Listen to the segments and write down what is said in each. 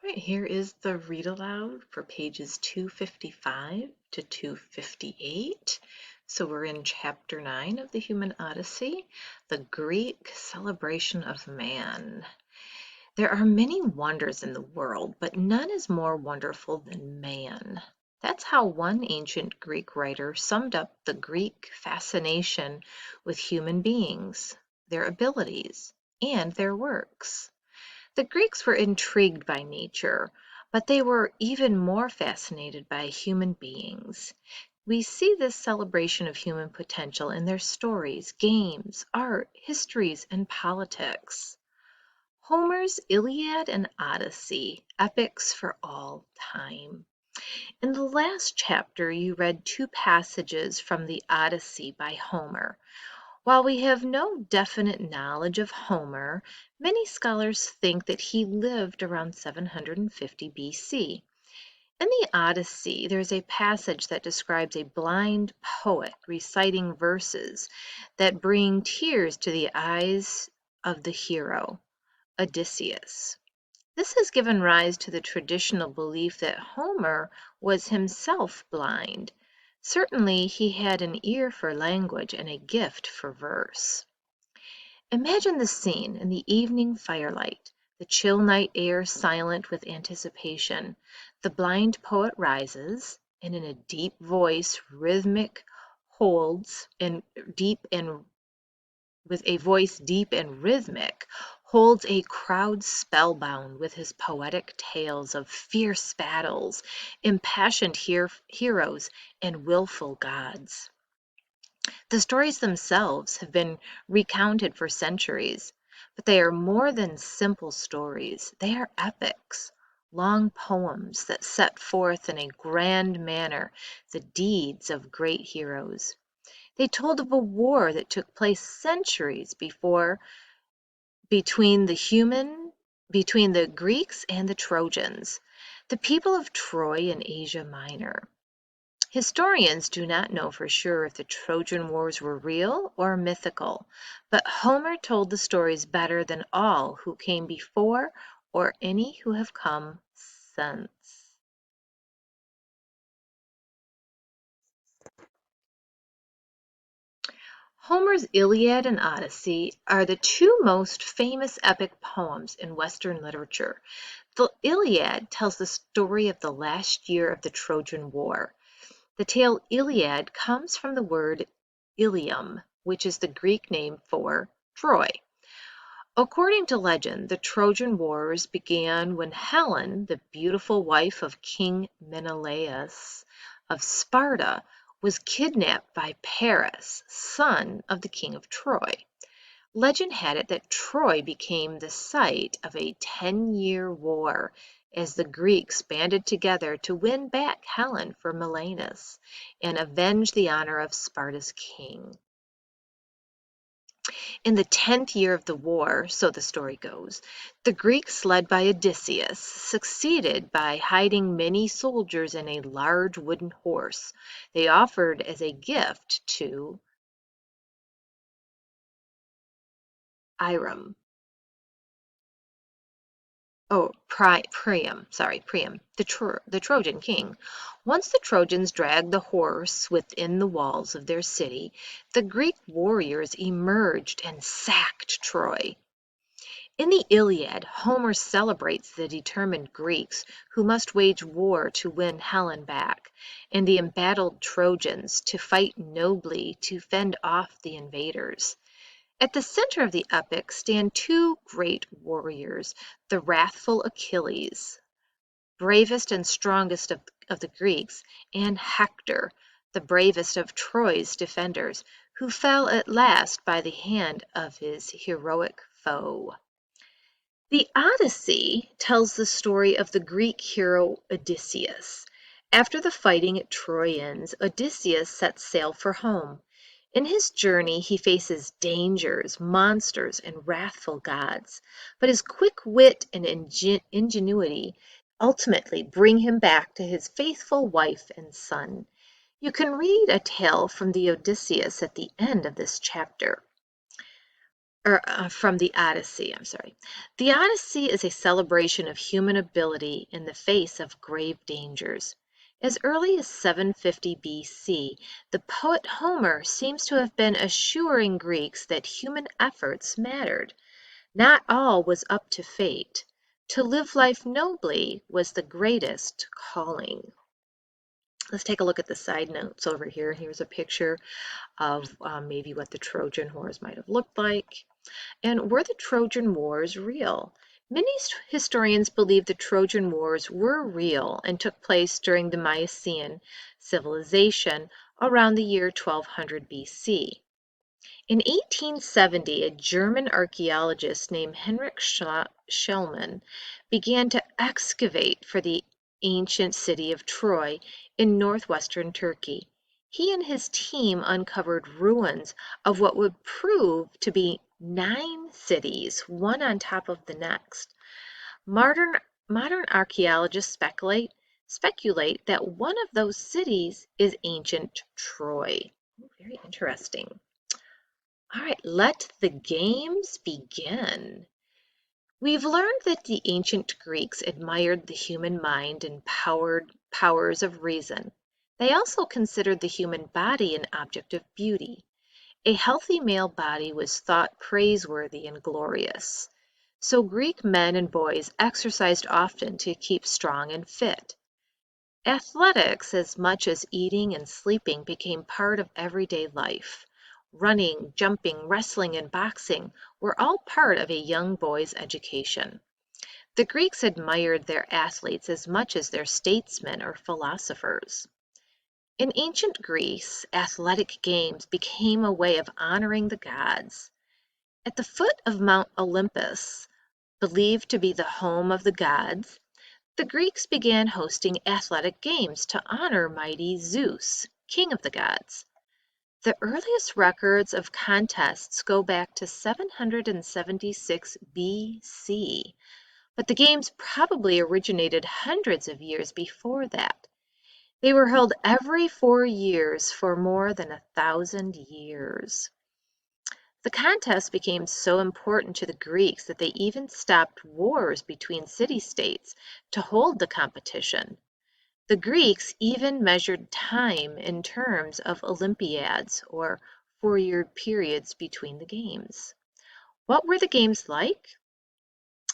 Right, here is the read aloud for pages 255 to 258. So we're in chapter 9 of the Human Odyssey, the Greek celebration of man. There are many wonders in the world, but none is more wonderful than man. That's how one ancient Greek writer summed up the Greek fascination with human beings, their abilities, and their works. The Greeks were intrigued by nature, but they were even more fascinated by human beings. We see this celebration of human potential in their stories, games, art, histories, and politics. Homer's Iliad and Odyssey, epics for all time. In the last chapter, you read two passages from the Odyssey by Homer. While we have no definite knowledge of Homer, many scholars think that he lived around 750 BC. In the Odyssey, there's a passage that describes a blind poet reciting verses that bring tears to the eyes of the hero, Odysseus. This has given rise to the traditional belief that Homer was himself blind. Certainly, he had an ear for language and a gift for verse. Imagine the scene in the evening firelight, the chill night air silent with anticipation. The blind poet rises, and in a deep voice, rhythmic holds, and deep and with a voice deep and rhythmic, holds a crowd spellbound with his poetic tales of fierce battles, impassioned heroes, and willful gods. The stories themselves have been recounted for centuries, but they are more than simple stories. They are epics, long poems that set forth in a grand manner the deeds of great heroes. They told of a war that took place centuries before between the Greeks and the Trojans, the people of Troy in Asia Minor. Historians do not know for sure if the Trojan Wars were real or mythical, but Homer told the stories better than all who came before or any who have come since. Homer's Iliad and Odyssey are the two most famous epic poems in Western literature. The Iliad tells the story of the last year of the Trojan War. The tale Iliad comes from the word Ilium, which is the Greek name for Troy. According to legend, the Trojan Wars began when Helen, the beautiful wife of King Menelaus of Sparta, was kidnapped by Paris, son of the king of Troy. Legend had it that Troy became the site of a 10-year war as the Greeks banded together to win back Helen for Menelaus and avenge the honor of Sparta's king. In the 10th year of the war, so the story goes, the Greeks, led by Odysseus, succeeded by hiding many soldiers in a large wooden horse they offered as a gift to Priam, the Trojan king. Once the Trojans dragged the horse within the walls of their city, the Greek warriors emerged and sacked Troy. In the Iliad, Homer celebrates the determined Greeks who must wage war to win Helen back, and the embattled Trojans to fight nobly to fend off the invaders. At the center of the epic stand two great warriors, the wrathful Achilles, bravest and strongest of the Greeks, and Hector, the bravest of Troy's defenders, who fell at last by the hand of his heroic foe. The Odyssey tells the story of the Greek hero Odysseus. After the fighting at Troy ends, Odysseus sets sail for home. In his journey, he faces dangers, monsters, and wrathful gods, but his quick wit and ingenuity ultimately bring him back to his faithful wife and son. You can read a tale from the Odysseus at the end of this chapter. from the Odyssey, I'm sorry. The Odyssey is a celebration of human ability in the face of grave dangers. As early as 750 BC, the poet Homer seems to have been assuring Greeks that human efforts mattered. Not all was up to fate. To live life nobly was the greatest calling. Let's take a look at the side notes over here. Here's a picture of maybe what the Trojan Wars might have looked like. And were the Trojan Wars real? Many historians believe the Trojan Wars were real and took place during the Mycenaean civilization around the year 1200 BC. In 1870, a German archaeologist named Heinrich Schliemann began to excavate for the ancient city of Troy in northwestern Turkey. He and his team uncovered ruins of what would prove to be 9 cities, one on top of the next. Modern archaeologists speculate that one of those cities is ancient Troy. Very interesting. All right, let the games begin. We've learned that the ancient Greeks admired the human mind and powers of reason. They also considered the human body an object of beauty. A healthy male body was thought praiseworthy and glorious. So Greek men and boys exercised often to keep strong and fit. Athletics, as much as eating and sleeping, became part of everyday life. Running, jumping, wrestling, and boxing were all part of a young boy's education. The Greeks admired their athletes as much as their statesmen or philosophers. In ancient Greece, athletic games became a way of honoring the gods. At the foot of Mount Olympus, believed to be the home of the gods, the Greeks began hosting athletic games to honor mighty Zeus, king of the gods. The earliest records of contests go back to 776 BC, but the games probably originated hundreds of years before that. They were held every 4 years for more than 1,000 years. The contest became so important to the Greeks that they even stopped wars between city-states to hold the competition. The Greeks even measured time in terms of Olympiads, or 4-year periods between the games. What were the games like?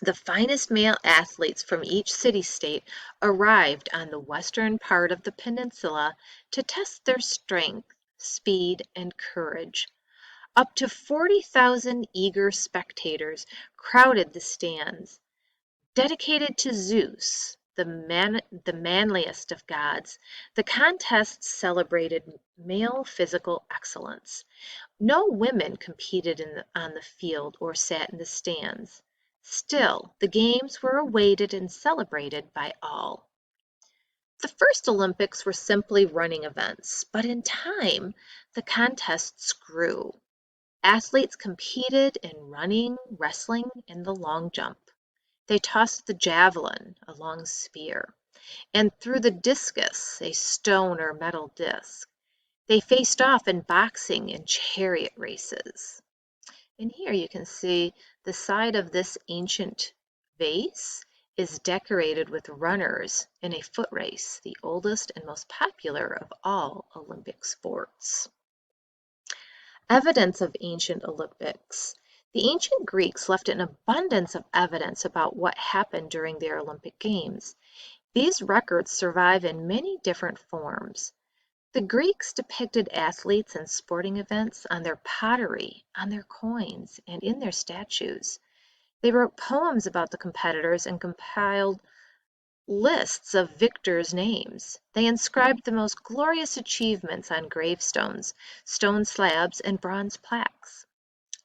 The finest male athletes from each city-state arrived on the western part of the peninsula to test their strength, speed, and courage. Up to 40,000 eager spectators crowded the stands. Dedicated to Zeus, the manliest of gods, the contests celebrated male physical excellence. No women competed on the field or sat in the stands. Still, the games were awaited and celebrated by all. The first Olympics were simply running events, but in time, the contests grew. Athletes competed in running, wrestling, and the long jump. They tossed the javelin, a long spear, and threw the discus, a stone or metal disc. They faced off in boxing and chariot races. And here you can see the side of this ancient vase is decorated with runners in a foot race, the oldest and most popular of all Olympic sports. Evidence of ancient Olympics. The ancient Greeks left an abundance of evidence about what happened during their Olympic Games. These records survive in many different forms. The Greeks depicted athletes and sporting events on their pottery, on their coins, and in their statues. They wrote poems about the competitors and compiled lists of victors' names. They inscribed the most glorious achievements on gravestones, stone slabs, and bronze plaques.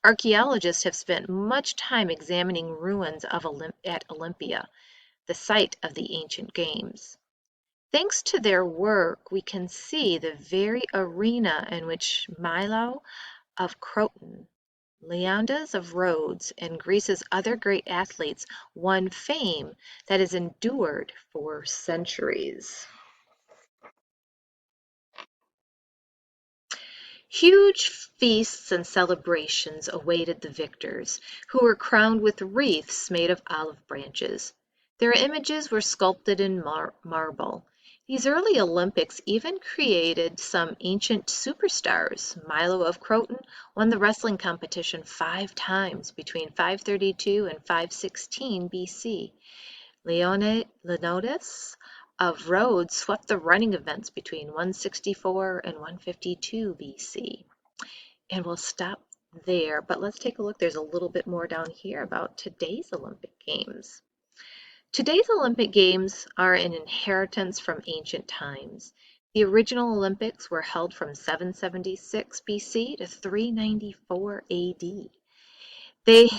Archaeologists have spent much time examining ruins at Olympia, the site of the ancient games. Thanks to their work, we can see the very arena in which Milo of Croton, Leonidas of Rhodes, and Greece's other great athletes won fame that has endured for centuries. Huge feasts and celebrations awaited the victors, who were crowned with wreaths made of olive branches. Their images were sculpted in marble. These early Olympics even created some ancient superstars. Milo of Croton won the wrestling competition 5 times between 532 and 516 BC. Leonidas of Rhodes swept the running events between 164 and 152 BC. And we'll stop there, but let's take a look. There's a little bit more down here about today's Olympic Games. Today's Olympic Games are an inheritance from ancient times. The original Olympics were held from 776 BC to 394 AD. They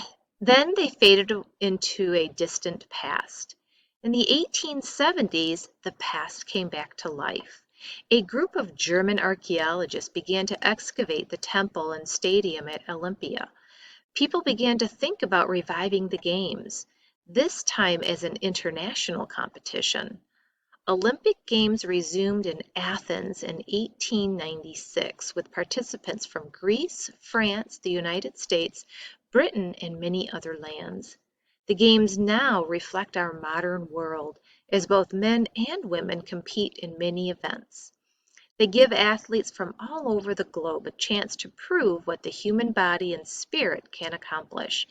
faded into a distant past. In the 1870s, the past came back to life. A group of German archaeologists began to excavate the temple and stadium at Olympia. People began to think about reviving the Games, this time as an international competition. Olympic Games resumed in Athens in 1896 with participants from Greece, France, the United States, Britain, and many other lands. The Games now reflect our modern world as both men and women compete in many events. They give athletes from all over the globe a chance to prove what the human body and spirit can accomplish,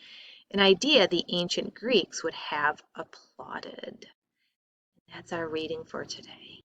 an idea the ancient Greeks would have applauded. That's our reading for today.